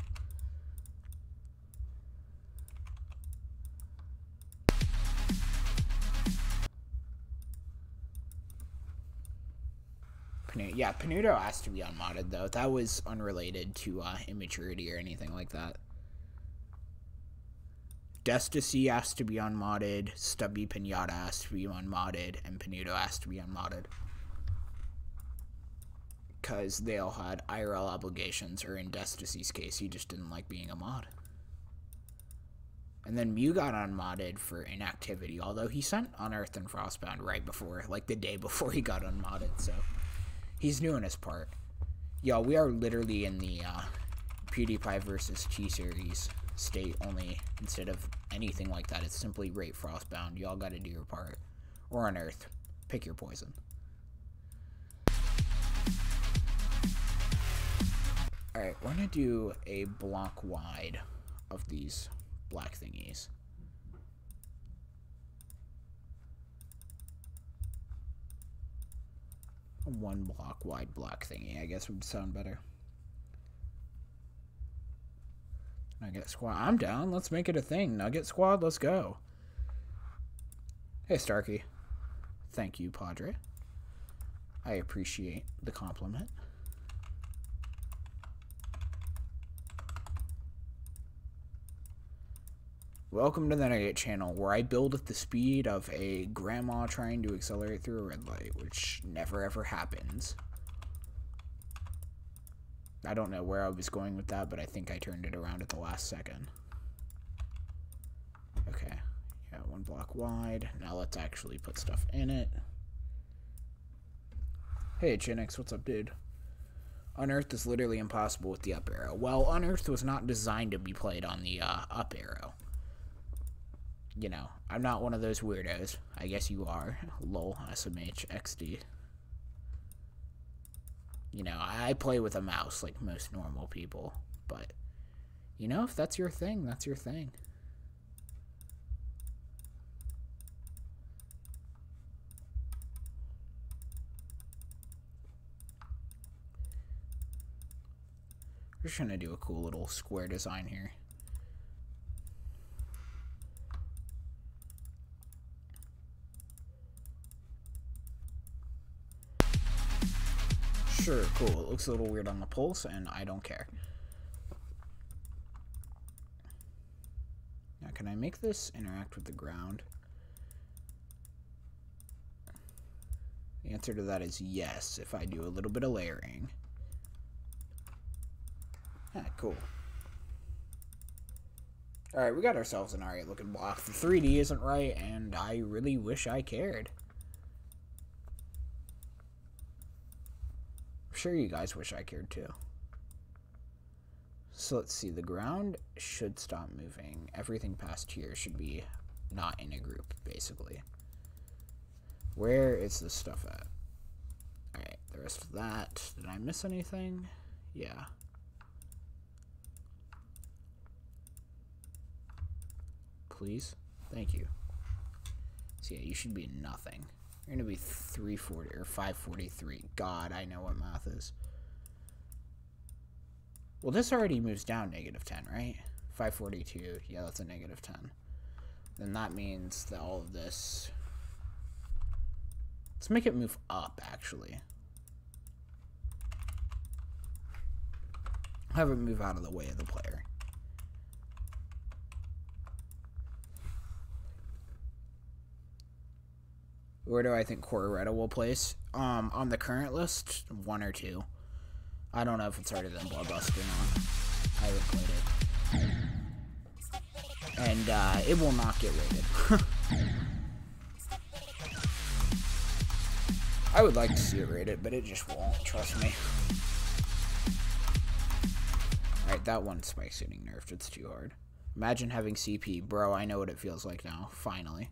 Yeah, Panudo has to be unmodded, though. That was unrelated to immaturity or anything like that. Destacy has to be unmodded, Stubby Pinata has to be unmodded, and Panudo has to be unmodded. Because they all had IRL obligations, or in Destacy's case, he just didn't like being a mod. And then Mew got unmodded for inactivity, although he sent Unearthed and Frostbound right before, like the day before he got unmodded, so... He's new in his part. Yo, we are literally in the PewDiePie versus T series. state only instead of anything like that. It's simply rate frostbound. Y'all gotta do your part. Or unearth. Pick your poison. Alright, we're gonna do a block wide of these black thingies. A 1 block wide black thingy, I guess would sound better. Nugget Squad. I'm down. Let's make it a thing. Nugget Squad, let's go. Hey, Starkey. Thank you, Padre. I appreciate the compliment. Welcome to the Nugget channel, where I build at the speed of a grandma trying to accelerate through a red light, which never ever happens. I don't know where I was going with that, but I think I turned it around at the last second. Okay, yeah, 1 block wide. Now let's actually put stuff in it. Hey, Chinix, what's up, dude? Unearthed is literally impossible with the up arrow. Well, Unearthed was not designed to be played on the up arrow. You know, I'm not one of those weirdos. I guess you are. Lol, SMH, XD. You know, I play with a mouse like most normal people. But, you know, if that's your thing, that's your thing. We're just gonna do a cool little square design here. Sure, cool. It looks a little weird on the pulse, and I don't care. Now, can I make this interact with the ground? The answer to that is yes, if I do a little bit of layering. Ah, cool. Alright, we got ourselves an alright looking block. The 3D isn't right, and I really wish I cared. I'm sure you guys wish I cared too. So let's see, the ground should stop moving. Everything past here should be not in a group, basically. Where is this stuff at? Alright, the rest of that. Did I miss anything? Yeah. Please? Thank you. So yeah, you should be nothing. You're gonna be 340 or 543. God, I know what math is. Well, this already moves down -10, right? 542. Yeah, that's a -10. Then that means that all of this. Let's make it move up, actually. Have it move out of the way of the player. Where do I think Cororetta will place? On the current list, 1 or 2. I don't know if it's harder than Bloodlust or not. I haven't played it. And it will not get rated. I would like to see it rated, but it just won't, trust me. Alright, that one spike's getting nerfed. It's too hard. Imagine having CP. Bro, I know what it feels like now. Finally.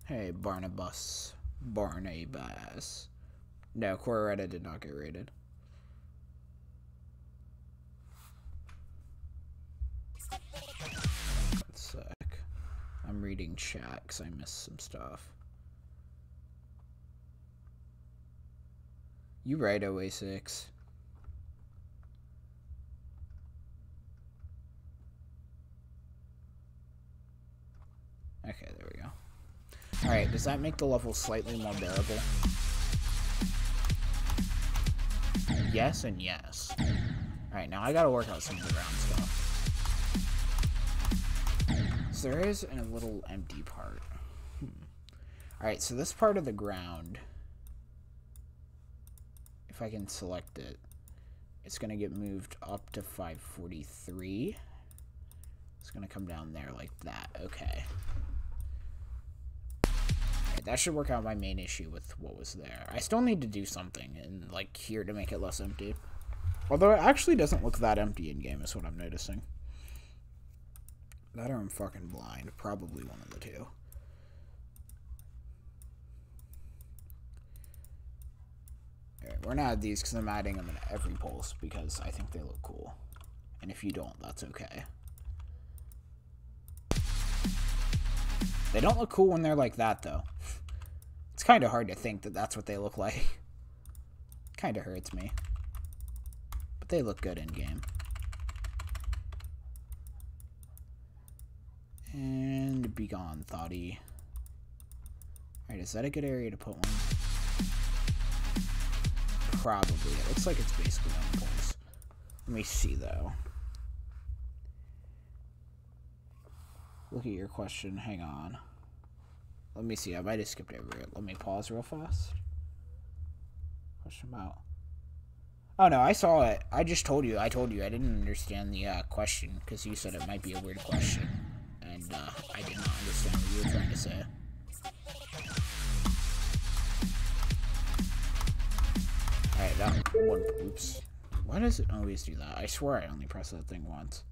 Hey, Barnabas. Barnabas. No, Cororetta did not get rated. One sec. I'm reading chat because I missed some stuff. You right, OA6. Okay, there we go. Alright, does that make the level slightly more bearable? Yes and yes. Alright, now I gotta work out some of the ground stuff. So there is a little empty part. Alright, so this part of the ground, if I can select it, it's gonna get moved up to 543. It's gonna come down there like that. Okay. That should work out my main issue with what was there. I still need to do something in, like, here to make it less empty. Although it actually doesn't look that empty in game, is what I'm noticing. That or I'm fucking blind. Probably one of the two. Alright, we're gonna add these because I'm adding them in every pulse because I think they look cool. And if you don't, that's okay. They don't look cool when they're like that, though. It's kind of hard to think that that's what they look like. Kind of hurts me. But they look good in game. And be gone, thoughty. Alright, is that a good area to put one? Probably. It looks like it's basically on the pulse. Let me see, though. Look at your question. Hang on. Let me see. I might have skipped over it. Let me pause real fast. Question about... Oh, no. I saw it. I just told you. I didn't understand the question because you said it might be a weird question. And I did not understand what you were trying to say. Alright, that one. Oops. Why does it always do that? I swear I only pressed that thing once.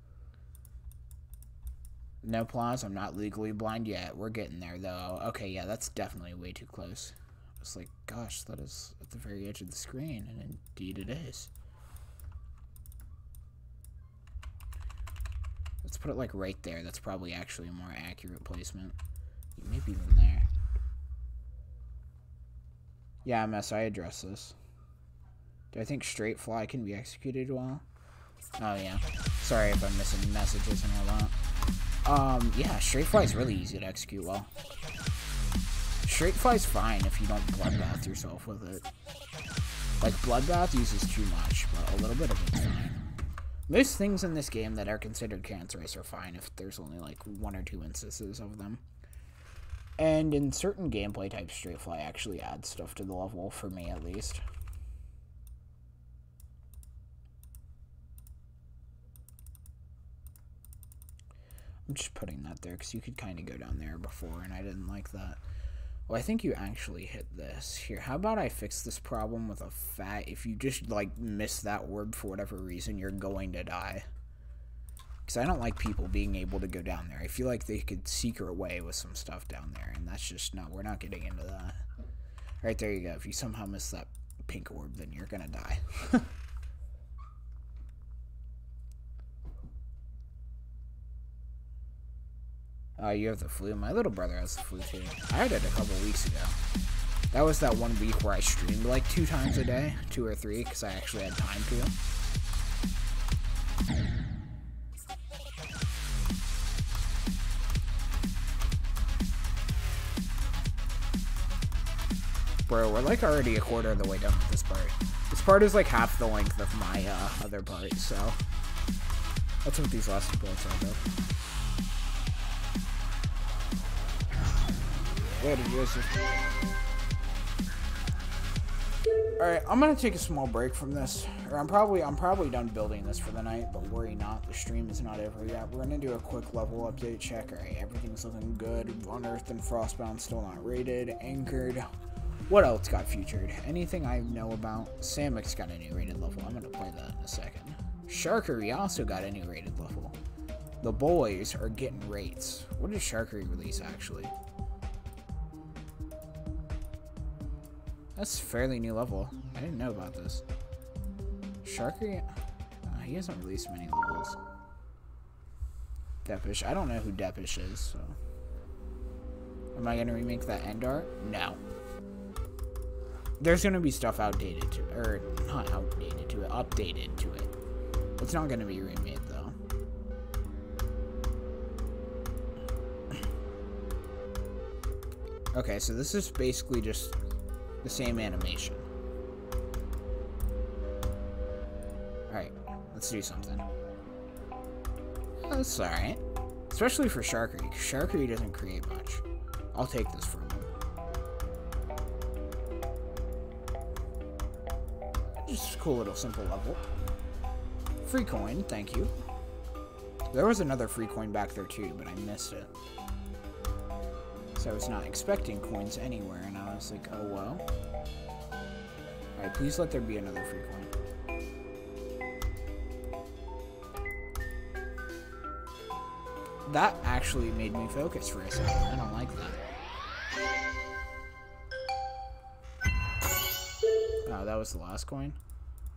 No pause, I'm not legally blind yet. We're getting there, though. Okay, yeah, that's definitely way too close. It's like, gosh, that is at the very edge of the screen, and indeed it is. Let's put it, like, right there. That's probably actually a more accurate placement. Maybe even there. Yeah, MS, I addressed this. Do I think straight fly can be executed well? Oh, yeah. Sorry if I'm missing messages and all that. Yeah, straight fly is really easy to execute well. Straight fly's fine if you don't bloodbath yourself with it. Like, bloodbath uses too much, but a little bit of it's fine. Most things in this game that are considered cancerous are fine if there's only, like, 1 or 2 instances of them. And in certain gameplay types, straight fly actually adds stuff to the level, for me at least. I'm just putting that there because you could kind of go down there before, and I didn't like that. Well, I think you actually hit this. Here, how about I fix this problem with a fat... If you just, like, miss that orb for whatever reason, you're going to die. Because I don't like people being able to go down there. I feel like they could secret away with some stuff down there, and that's just... No, we're not getting into that. Right, there you go. If you somehow miss that pink orb, then you're gonna die. You have the flu. My little brother has the flu too. I had it a couple weeks ago. That was that 1 week where I streamed like 2 times a day, 2 or 3, because I actually had time to. Bro, we're like already a quarter of the way done with this part. This part is like half the length of my other part, so that's what these last 2 bullets are though. Alright, I'm gonna take a small break from this. Or I'm probably done building this for the night, but worry not, the stream is not over yet. We're gonna do a quick level update check. Alright, everything's looking good. Unearthed and Frostbound still not rated. Anchored. What else got featured? Anything I know about? Samic's got a new rated level. I'm gonna play that in a second. Sharkery also got a new rated level. The boys are getting rates. What did Sharkery release actually? That's a fairly new level. I didn't know about this. Sharkery? He hasn't released many levels. Depish. I don't know who Depish is, so... Am I gonna remake that end art? No. There's gonna be stuff outdated to it. Or, not outdated to it. Updated to it. It's not gonna be remade, though. Okay, so this is basically just... the same animation. Alright, let's do something. That's alright. Especially for Sharkery, because Sharkery doesn't create much. I'll take this from him. Just a cool little simple level. Free coin, thank you. There was another free coin back there too, but I missed it. So I was not expecting coins anywhere, and I was like, oh well. Alright, please let there be another free coin. That actually made me focus for a second. I don't like that. Oh, that was the last coin.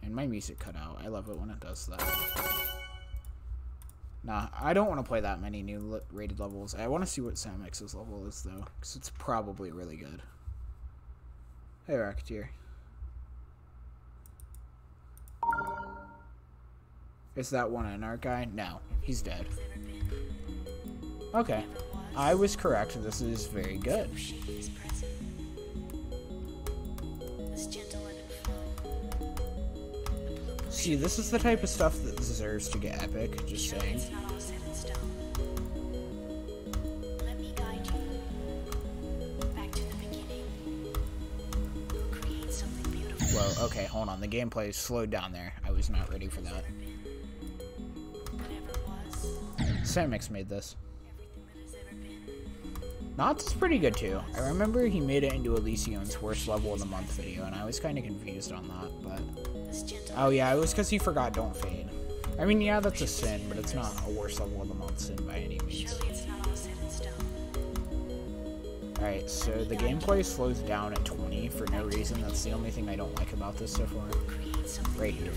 And my music cut out. I love it when it does that. Nah, I don't want to play that many new rated levels. I want to see what Samix's level is, though. Because it's probably really good. Hey, Racketeer. Is that one Anarch guy? No, he's dead. Okay. I was correct. This is very good. See, this is the type of stuff that deserves to get epic, just saying. Whoa, okay, hold on. The gameplay slowed down there. I was not ready for that. Samix made this. Knott's is pretty good too. I remember he made it into Elysion's worst level of the month video, and I was kind of confused on that, but... Oh yeah, it was because he forgot Don't Fade. I mean, yeah, that's a sin, but it's not a worst level of the month sin by any means. Alright, so the gameplay slows down at 20 for no reason. That's the only thing I don't like about this so far. Right here.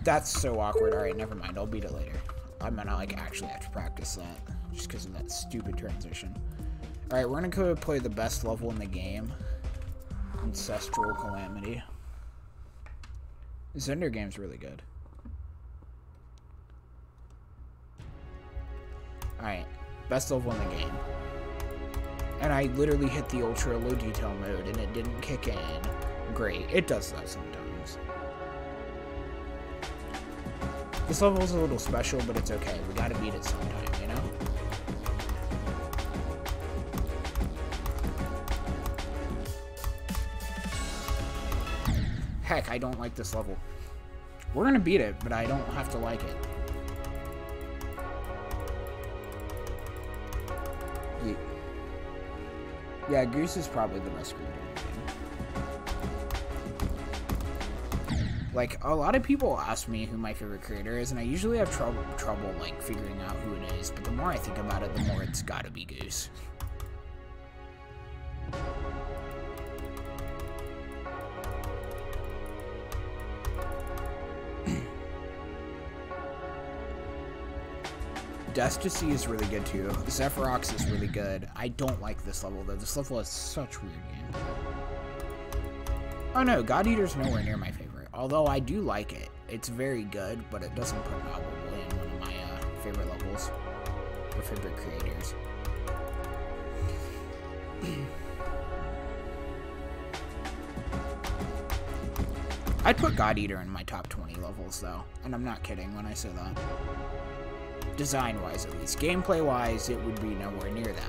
That's so awkward. Alright, never mind. I'll beat it later. I'm gonna, like, actually have to practice that. Just because of that stupid transition. Alright, we're gonna go play the best level in the game. Ancestral Calamity. Zender game's really good. Alright, best level in the game. And I literally hit the ultra low detail mode and it didn't kick in. Great, it does that sometimes. This level's a little special, but it's okay. We gotta beat it sometime, you know? Heck, I don't like this level. We're gonna beat it, but I don't have to like it. Yeah, Goose is probably the best creator in the game. Like, a lot of people ask me who my favorite creator is, and I usually have trouble like, figuring out who it is, but the more I think about it, the more it's gotta be Goose. Desticy is really good too. Zephyrox is really good. I don't like this level though. This level is such weird game. Oh no, God Eater's nowhere near my favorite. Although I do like it. It's very good, but it doesn't put probably in one of my favorite levels. Or favorite creators. I'd put God Eater in my top 20 levels though. And I'm not kidding when I say that. Design-wise, at least. Gameplay-wise, it would be nowhere near that.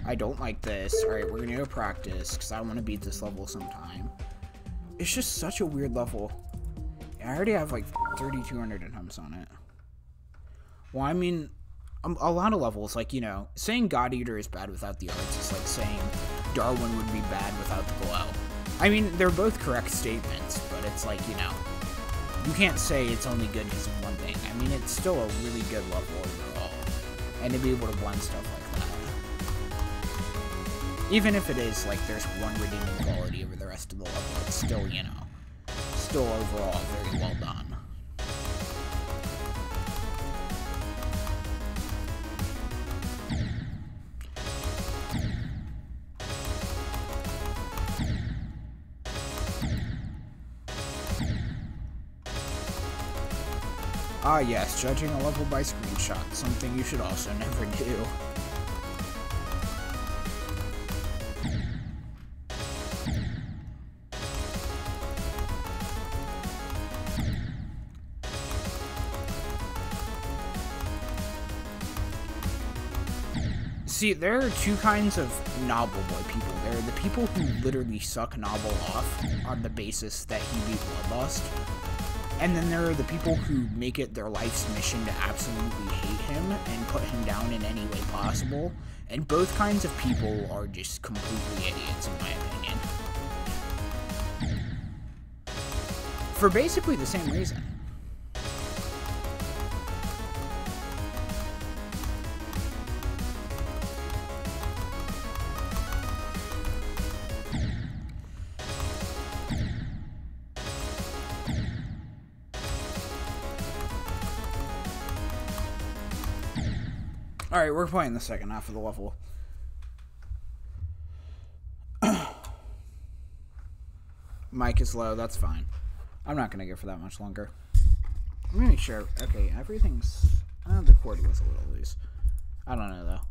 I don't like this. Alright, we're gonna go practice, because I want to beat this level sometime. It's just such a weird level. I already have like 3,200 attempts on it. Well, I mean, a lot of levels, like, you know, saying God Eater is bad without the arts is like saying Darwin would be bad without the glow. I mean, they're both correct statements, but it's like, you know, you can't say it's only good because of one thing. I mean, it's still a really good level overall. And to be able to blend stuff like that. Even if it is, like, there's one redeeming quality over the rest of the level, it's still, you know, still overall very well done. Ah yes, judging a level by screenshot, something you should also never do. See, there are two kinds of Novel Boy people. There are the people who literally suck Novel off on the basis that he beat Bloodlust. And then there are the people who make it their life's mission to absolutely hate him and put him down in any way possible. And both kinds of people are just completely idiots, in my opinion. For basically the same reason. Alright, we're playing the second half of the level. Mic is low, that's fine. I'm not going to go for that much longer. I'm going to share... Okay, everything's... the cord was a little loose. I don't know, though.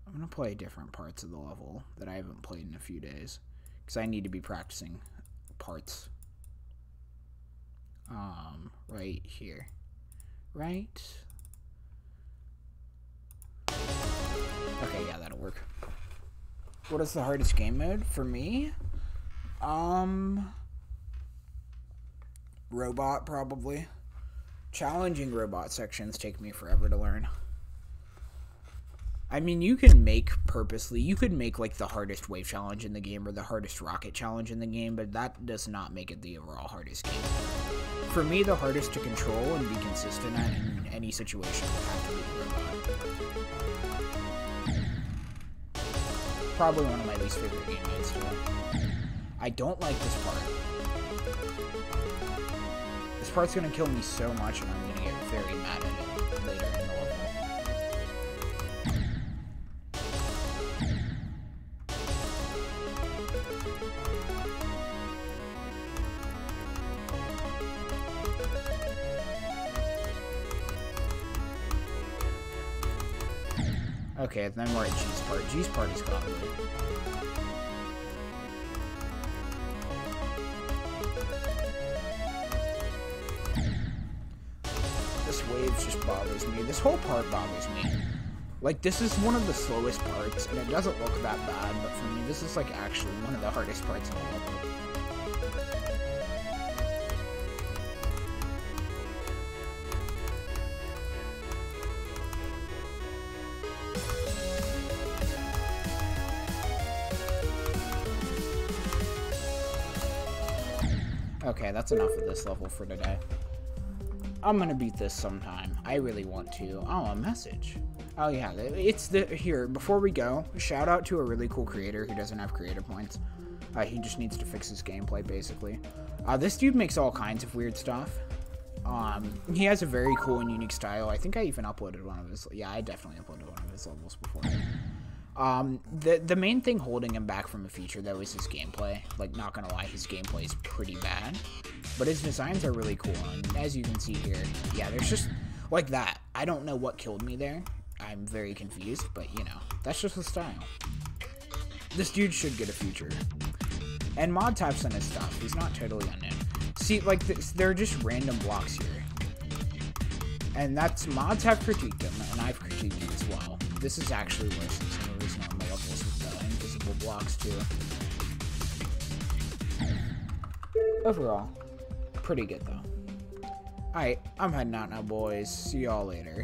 I'm going to play different parts of the level that I haven't played in a few days. Because I need to be practicing parts. Right here. Right? Okay, yeah, that'll work. What is the hardest game mode for me? Robot, probably. Challenging robot sections take me forever to learn. I mean, you could make like the hardest wave challenge in the game or the hardest rocket challenge in the game, but that does not make it the overall hardest game. For me, the hardest to control and be consistent at in any situation would have to be the robot. Probably one of my least favorite game modes too. I don't like this part. This part's gonna kill me so much and I'm gonna get very mad at it later in the level. Okay, then we're at G's part. G's part is godly. This wave just bothers me. This whole part bothers me. Like, this is one of the slowest parts, and it doesn't look that bad, but for me, this is, like, actually one of the hardest parts in the level. Okay, that's enough of this level for today. I'm gonna beat this sometime. I really want to. Oh, a message. Oh yeah, it's here, before we go, shout out to a really cool creator who doesn't have creator points. He just needs to fix his gameplay, basically. This dude makes all kinds of weird stuff. He has a very cool and unique style. I think I even uploaded one of his, yeah, I definitely uploaded one of his levels before. The main thing holding him back from a feature, though, is his gameplay. Like, not gonna lie, his gameplay is pretty bad. But his designs are really cool, and as you can see here, yeah, there's just, like that. I don't know what killed me there. I'm very confused, but, you know, that's just the style. This dude should get a feature. And mod types on his stuff, he's not totally unknown. See, like, there are just random blocks here. And that's, mods have critiqued him, and I've critiqued him as well. This is actually worse than some of his normal levels with the invisible blocks, too. Overall, pretty good, though. Alright, I'm heading out now, boys. See y'all later.